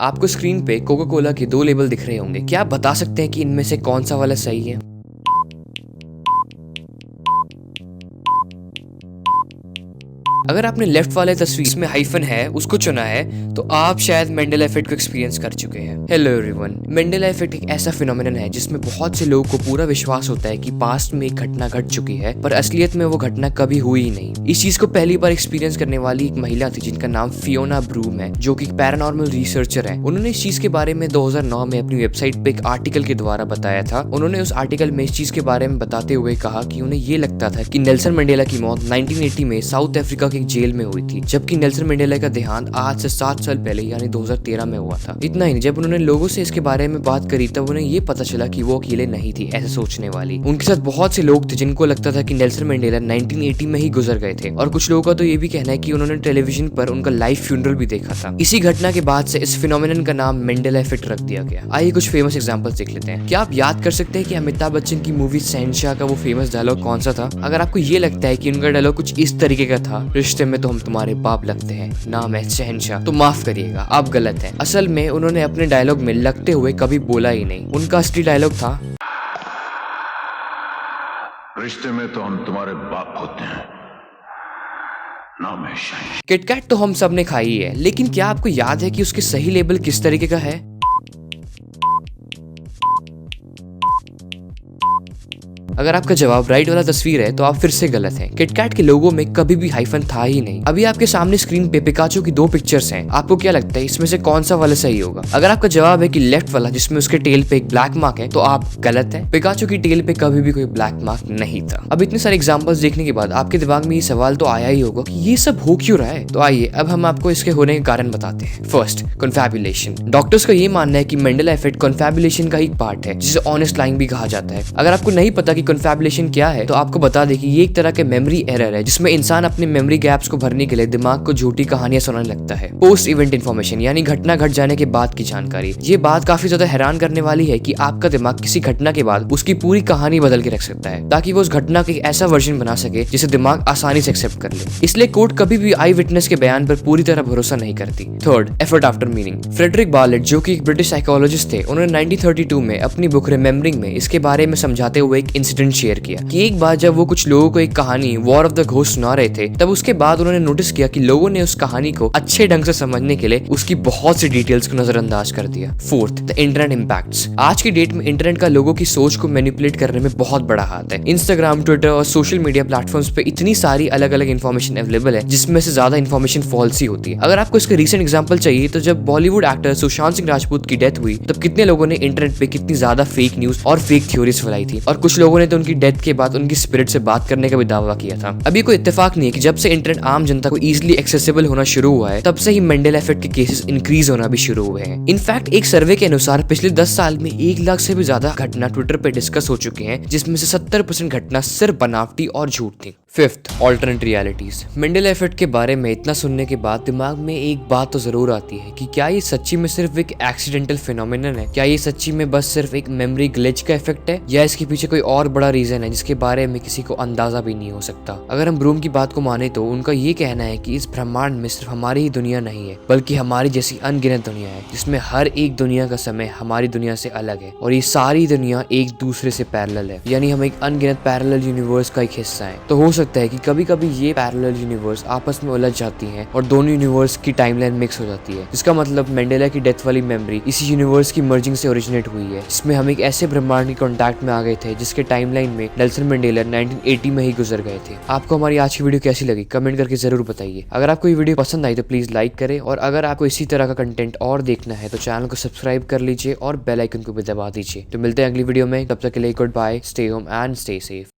आपको स्क्रीन पे Coca Cola के दो लेबल दिख रहे होंगे। क्या आप बता सकते हैं कि इनमें से कौन सा वाला सही है? अगर आपने लेफ्ट वाले तस्वीर में हाइफन है उसको चुना है तो आप शायद मेंडेला इफेक्ट को एक्सपीरियंस कर चुके हैं। हेलो एवरीवन, मेंडेला इफेक्ट एक ऐसा फिनोमेनन है जिसमें बहुत से लोगों को पूरा विश्वास होता है कि पास्ट में एक घटना घट चुकी है पर असलियत में वो घटना कभी हुई ही नहीं। इस चीज को पहली बार एक्सपीरियंस करने वाली एक महिला थी जिनका नाम फियोना ब्रूम है, जो कि पैरानॉर्मल रिसर्चर है। उन्होंने इस चीज के बारे में 2009 में अपनी वेबसाइट पे एक आर्टिकल के द्वारा बताया था। उन्होंने उस आर्टिकल में इस चीज के बारे में बताते हुए कहा कि उन्हें ये लगता था कि नेल्सन मंडेला की मौत 1980 में साउथ अफ्रीका की जेल में हुई थी, जबकि नेल्सन मंडेला का देहांत आज से 7 साल पहले यानी 2013 में हुआ था। इतना ही नहीं, जब उन्होंने लोगों से इसके बारे में बात करी तब उन्हें ये पता चला कि वो अकेले नहीं थी ऐसे सोचने वाली। उनके साथ बहुत से लोग थे जिनको लगता था कि नेल्सन मंडेला 1980 में ही गुजर गए थे, और कुछ लोगों का तो ये भी कहना है कि उन्होंने टेलीविजन पर उनका लाइव फ्यूनरल भी देखा था। इसी घटना के बाद से इस फिनोमेनन का नाम मंडेला इफेक्ट रख दिया गया। आइए कुछ फेमस एग्जांपल्स देख लेते हैं। क्या आप याद कर सकते हैं कि अमिताभ बच्चन की मूवी शहंशाह का वो फेमस डायलॉग कौन सा था? अगर आपको ये लगता है कि उनका डायलॉग कुछ इस तरीके का था, रिश्ते में तो हम तुम्हारे बाप लगते हैं, नाम है शहंशाह, तो माफ करिएगा आप गलत हैं। असल में उन्होंने अपने डायलॉग में लगते हुए कभी बोला ही नहीं। उनका असली डायलॉग था, रिश्ते में तो हम तुम्हारे बाप होते हैं, नाम है शहंशाह। किटकैट तो हम सब ने खाई है, लेकिन क्या आपको याद है कि उसके सही लेबल किस तरीके का है? अगर आपका जवाब राइट वाला तस्वीर है तो आप फिर से गलत हैं। किटकैट के लोगो में कभी भी हाइफन था ही नहीं। अभी आपके सामने स्क्रीन पे पिकाचू की दो पिक्चर्स हैं। आपको क्या लगता है इसमें से कौन सा वाला सही होगा? अगर आपका जवाब है कि लेफ्ट वाला जिसमें उसके टेल पे एक ब्लैक मार्क है तो आप गलत हैं। पिकाचू की टेल पे कभी भी कोई ब्लैक मार्क नहीं था। अब इतने सारे एग्जाम्पल्स देखने के बाद आपके दिमाग में ये सवाल तो आया ही होगा कि ये सब हो क्यों रहा है। तो आइए अब हम आपको इसके होने के कारण बताते हैं। फर्स्ट, कन्फैबुलेशन। डॉक्टर्स का ये मानना है कि मंडेला इफेक्ट कन्फैबुलेशन का ही पार्ट है, जिसे ऑनेस्ट लाइंग भी कहा जाता है। अगर आपको नहीं पता कि कन्फैबुलेशन क्या है तो आपको बता दें कि ये एक तरह के मेमोरी एरर है जिसमें इंसान अपने मेमोरी गैप्स को भरने के लिए दिमाग को झूठी कहानियां सुनाने लगता है। पोस्ट इवेंट इन्फॉर्मेशन यानी घटना घट जाने के बाद की जानकारी। ये बात काफी ज्यादा हैरान करने वाली है कि आपका दिमाग किसी घटना के बाद उसकी पूरी कहानी बदल के रख सकता है ताकि वो उस घटना का एक ऐसा वर्जन बना सके जिसे दिमाग आसानी से एक्सेप्ट कर ले। इसलिए कोर्ट कभी भी आई विटनेस के बयान पर पूरी तरह भरोसा नहीं करती। Third, effort after meaning. Frederic Bartlett जो कि एक ब्रिटिश साइकोलॉजिस्ट थे, उन्होंने 1932 में अपनी बुक रिमेम्बरिंग में इसके बारे में समझाते हुए एक इंसिडेंट शेयर किया कि एक बार जब वो कुछ लोगों को एक कहानी वॉर ऑफ द घोस्ट सुना रहे थे, तब उसके बाद उन्होंने नोटिस किया कि लोगों ने उस कहानी को अच्छे ढंग से समझने के लिए उसकी बहुत सी डिटेल्स को नजरअंदाज कर दिया। Fourth, the internet impacts. आज की डेट में इंटरनेट का लोगों की सोच को मैनिपुलेट करने में बहुत बड़ा हाथ है। इंस्टाग्राम, ट्विटर और सोशल मीडिया प्लेटफॉर्म्स पे इतनी सारी अलग अलग इन्फॉर्मेशन अवेलेबल है जिसमें से ज्यादा इन्फॉर्मेशन फॉल्स ही होती है। अगर आपको इसका रीसेंट एग्जांपल चाहिए तो जब बॉलीवुड एक्टर सुशांत सिंह राजपूत की डेथ हुई तब कितने लोगों ने इंटरनेट पे कितनी ज्यादा फेक न्यूज और फेक थ्योरीज फैलाई थी, और कुछ लोगों ने तो उनकी डेथ के बाद उनकी स्पिरिट से बात करने का भी दावा किया था। अभी कोई इत्तेफाक नहीं है कि जब से इंटरनेट आम जनता को इजीली एक्सेसिबल होना शुरू हुआ है तब से ही मंडेला इफेक्ट के केसेस इंक्रीज होना भी शुरू हुए हैं। इनफैक्ट एक सर्वे के अनुसार पिछले 10 साल में 1 लाख से भी ज्यादा घटना ट्विटर पे डिस्कस हो चुके हैं, जिसमें से 70% घटना सिर्फ बनावटी और झूठ थी। Fifth, alternate realities. Mandela effect के बारे में इतना सुनने के बाद दिमाग में एक बात तो जरूर आती है कि क्या ये सच्ची में सिर्फ एक एक्सीडेंटल फिनोमेनन है? क्या ये सच्ची में बस सिर्फ एक मेमोरी ग्लिच का इफेक्ट है, या इसके पीछे कोई और बड़ा रीजन है जिसके बारे में किसी को अंदाजा भी नहीं हो सकता? अगर हम ब्रूम की बात को माने तो उनका ये कहना है कि इस ब्रह्मांड में सिर्फ हमारी ही दुनिया नहीं है, बल्कि हमारी जैसी अनगिनत दुनिया है जिसमें हर एक दुनिया का समय हमारी दुनिया से अलग है, और ये सारी दुनिया एक दूसरे से पैरेलल है, यानी हम एक अनगिनत पैरेलल यूनिवर्स का एक हिस्सा है। तो हो सकता है कि कभी कभी ये पैरेलल यूनिवर्स आपस में उलझ जाती हैं और दोनों यूनिवर्स की टाइमलाइन मिक्स हो जाती है, जिसका मतलब मंडेला की डेथ वाली मेमोरी इसी यूनिवर्स की मर्जिंग से ओरिजिनेट हुई है, जिसमें हम एक ऐसे ब्रह्मांड के कॉन्टैक्ट में आ गए थे जिसके टाइमलाइन में नेल्सन मंडेला 1980 में ही गुजर गए थे। आपको हमारी आज की वीडियो कैसी लगी कमेंट करके जरूर बताइए। अगर आपको ये वीडियो पसंद आई तो प्लीज लाइक करें, और अगर आपको इसी तरह का कंटेंट और देखना है तो चैनल को सब्सक्राइब कर लीजिए और बेल आइकन को भी दबा दीजिए। तो मिलते हैं अगली वीडियो में, तब तक के लिए goodbye, stay home and stay safe.